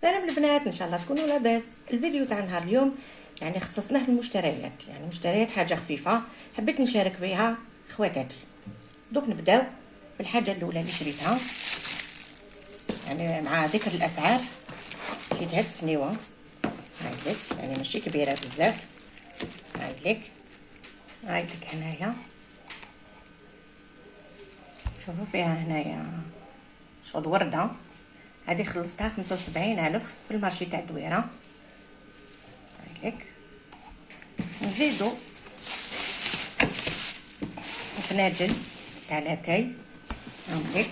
سلام البنات، ان شاء الله تكونوا لاباس. الفيديو تاع نهار اليوم يعني خصصناه للمشتريات، يعني مشتريات حاجه خفيفه حبيت نشارك بها خواتاتي. دوك نبداو بالحاجه الاولى اللي شريتها، يعني مع ذكر الاسعار شريت هاد السنيوه هايلك، يعني ماشي كبيره بزاف. هايلك هنايا شوفوا فيها هنايا شغل ورده. هذه خلصتها 75,000 في المارشي تاع الدويره. هايلك نزيدو فناجل تاع لاتاي هاهيك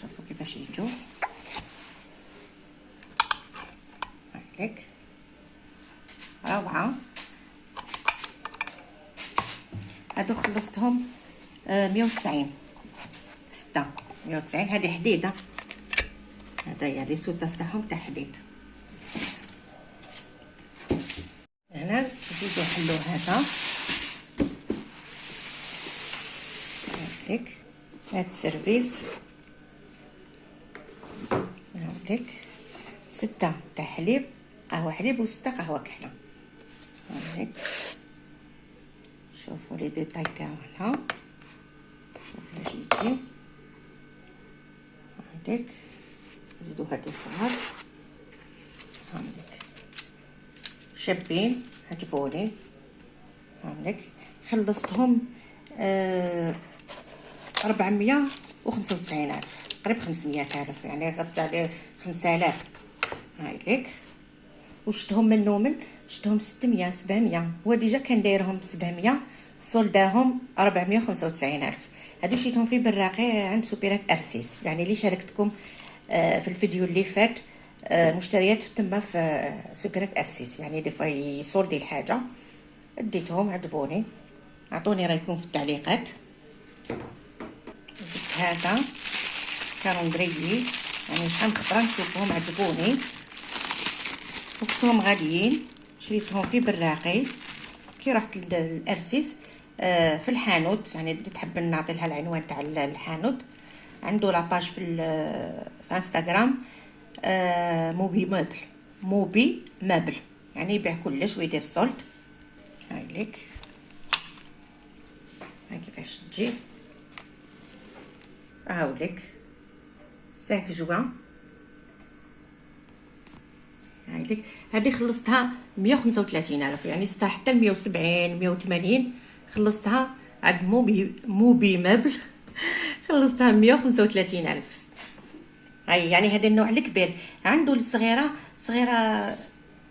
شوفوا كيفاش يجوا هاهيك روعه. هادو خلصتهم 190 6 190. هذه حديده، هدايا لي سوطاس تاعهم تاع حديد. هنا نزيدو نحلو هذا هاهيك، هاد السيرفيس هاهيك 6 تاع حليب، قهوه حليب و6 قهوه كحله. هاهيك شوفوا لي ديتاي تاعها، شوفوا كيفاش يجي هاهيك. نزيدو هادو الصغار هاهيك شابين عجبوني هاهيك. خلصتهم 495,000 قريب 500,000، يعني غبت عليه 5,000 هاهيك. وشتهم من شتهم 600 700، هو ديجا كان دايرهم 700 صولداهم 495,000. هادو شيتهم في براقي عند سوبيرات ارسيس، يعني اللي شاركتكم في الفيديو اللي فات مشتريات تما في سوبيرات ارسيس، يعني اللي فاي يصولدي الحاجه اديتهم عجبوني. اعطوني رايكم في التعليقات. زدت هذا كالندريي، يعني شحال من خطره نشوفهم عجبوني. وسطهم غاليين، شريتهم في براقي كي رحت للارسيس في الحانوت، يعني بديت حاب نعطي لها العنوان تاع الحانوت. عنده لاباج في انستغرام موبي مابل، يعني يبيع كلش ويدير سولد. هايليك هاي كيفاش تجي هاوليك 5 جوان. هايليك هذه خلصتها 135,000، يعني ستة حتى 170 180 خلصتها عند موبي مابل خلصتها 135,000. هاي يعني هذا النوع الكبير. عنده الصغيره صغيره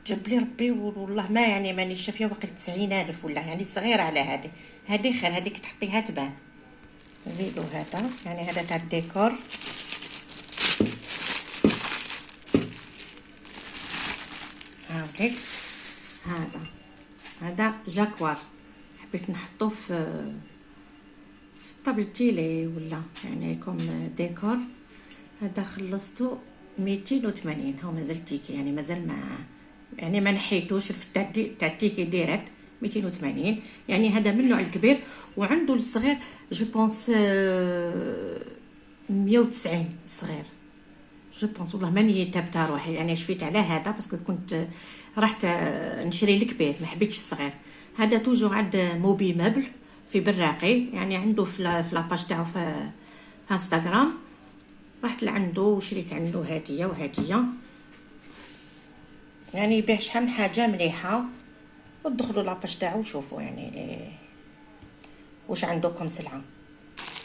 جاب لي ربي والله ما يعني ماني شافيه واقع 90,000 ولا، يعني صغيره على هذه خير، هذيك تحطيها تبان. نزيدو هذا، يعني هذا تاع الديكور هاهيك. هذا جاكوار، حبيت نحطوه في طابل تيلي ولا يعني كوم ديكور. هذا خلصته 280، هو مازال تيكي، يعني مازال ما نحيتوش في تاع التيكي ديريكت. 280 يعني هذا من النوع الكبير. وعنده الصغير جو بونس 190 الصغير جو بونس، والله ماني تابته روحي، يعني شفيت على هذا باسكو كنت رحت نشري الكبير ما حبيتش الصغير. هذا توجو عند موبي مابل في براقي، يعني عنده في لاباج تاعو في انستغرام. رحت لعنده وشريت عنده هديه وهديه، يعني يبيع شحال من حاجه مليحه. ودخلوا لاباج تاعو وشوفوا يعني واش عندكم سلعه.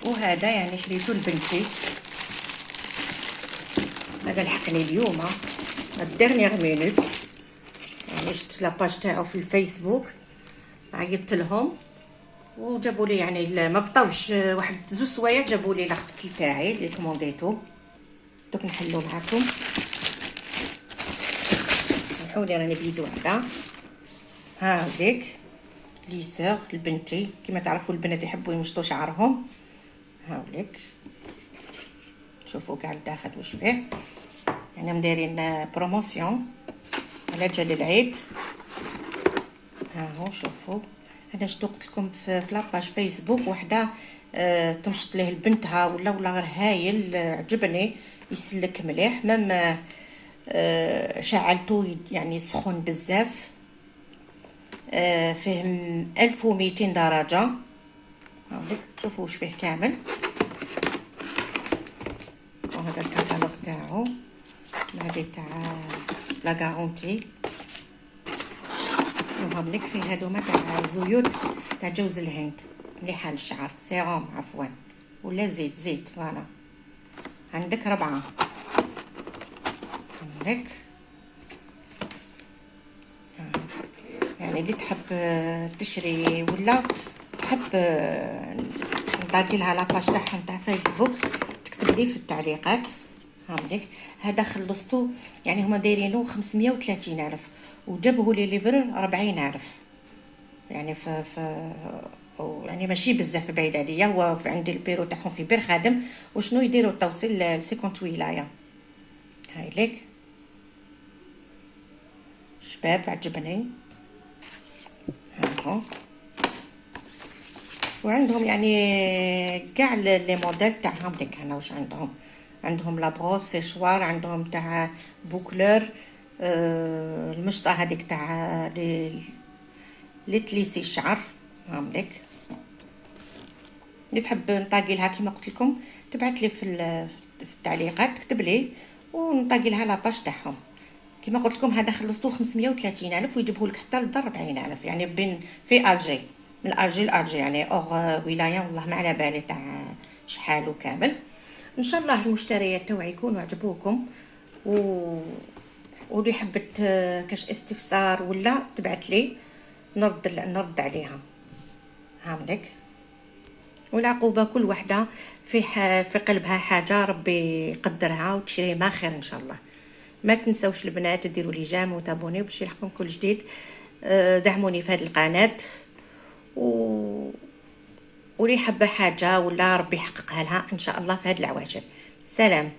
وهذا يعني شريته لبنتي، هذا لحقني اليوم الديرنيير مينوت، يعني شفت لاباج تاعو في الفيسبوك عيطت لهم وجابوا لي، يعني ما بطاوش واحد 2 سوايع جابوا لي لاختك تاعي اللي كومونديتو. دوك نحلو معاكم، سمحولي راني بيدو هذا. هاوليك ليسور لبنتي، كما تعرفوا البنات يحبوا يمشطوا شعرهم. هاوليك شوفوا كاع الداخل واش فيه، يعني مدايرين بروموسيون على جال العيد. ها هو شوفوا انا شتو قلت لكم في لاباج فيسبوك وحده تمشط ليه لبنتها ولا غير هايل، عجبني يسلك مليح، مام شعلتو يعني سخون بزاف، فيه 1200 درجه. هاوليك شوفوا واش فيه كامل، وهذا الكتالوج تاعو هذه تاع لا غارونتي. وهاوليك فيه هادوما تاع زيوت تاع جوز الهند مليحه للشعر، سيروم عفوا ولا زيت فوالا. عندك 4 هاك، يعني اللي تحب تشري ولا تحب نطاقي لها لاباج تاعهم تاع فيسبوك تكتب لي في التعليقات. هاوليك هذا خلصتو، يعني هما دايرينو 530,000 وجابوه لي ليفرور 40,000، يعني يعني ماشي بزاف بعيد عليا، هو عندي البيرو تاعهم في بير خادم، وشنو يديروا التوصيل ل 50 ولايه. هاي ليك شباب عجبني هاهو. وعندهم يعني كاع لي موديل تاعهم ليك هنا واش عندهم لا بروس سيشوار، عندهم تاع بوكلور، المشطه هذيك تاع لي تليسي الشعر. هامليك اللي تحب نطاقي لها كيما قلت لكم تبعت لي في التعليقات، تكتب لي ونطاقي لها لاباج تاعهم. كيما قلت لكم هذا خلصتو 530,000 ويجيبه لك حتى لدار 40,000، يعني بين في الجي، من الجي لالجي، يعني اوغ ولايه والله ما على بالي تاع شحال وكامل. ان شاء الله المشتريات تاعي يكونوا عجبوكم، واللي حبت كاش استفسار ولا تبعت لي نرد عليها. هاملك والعقوبه كل وحده في قلبها حاجه ربي يقدرها وتشري ما خير ان شاء الله. ما تنسوش البنات ديروا لي جام وتابوني باش يلحقكم كل جديد. دعموني في هذه القناه، واللي حابه حاجه ولا ربي يحققها لها ان شاء الله في هذه العواشر. سلام.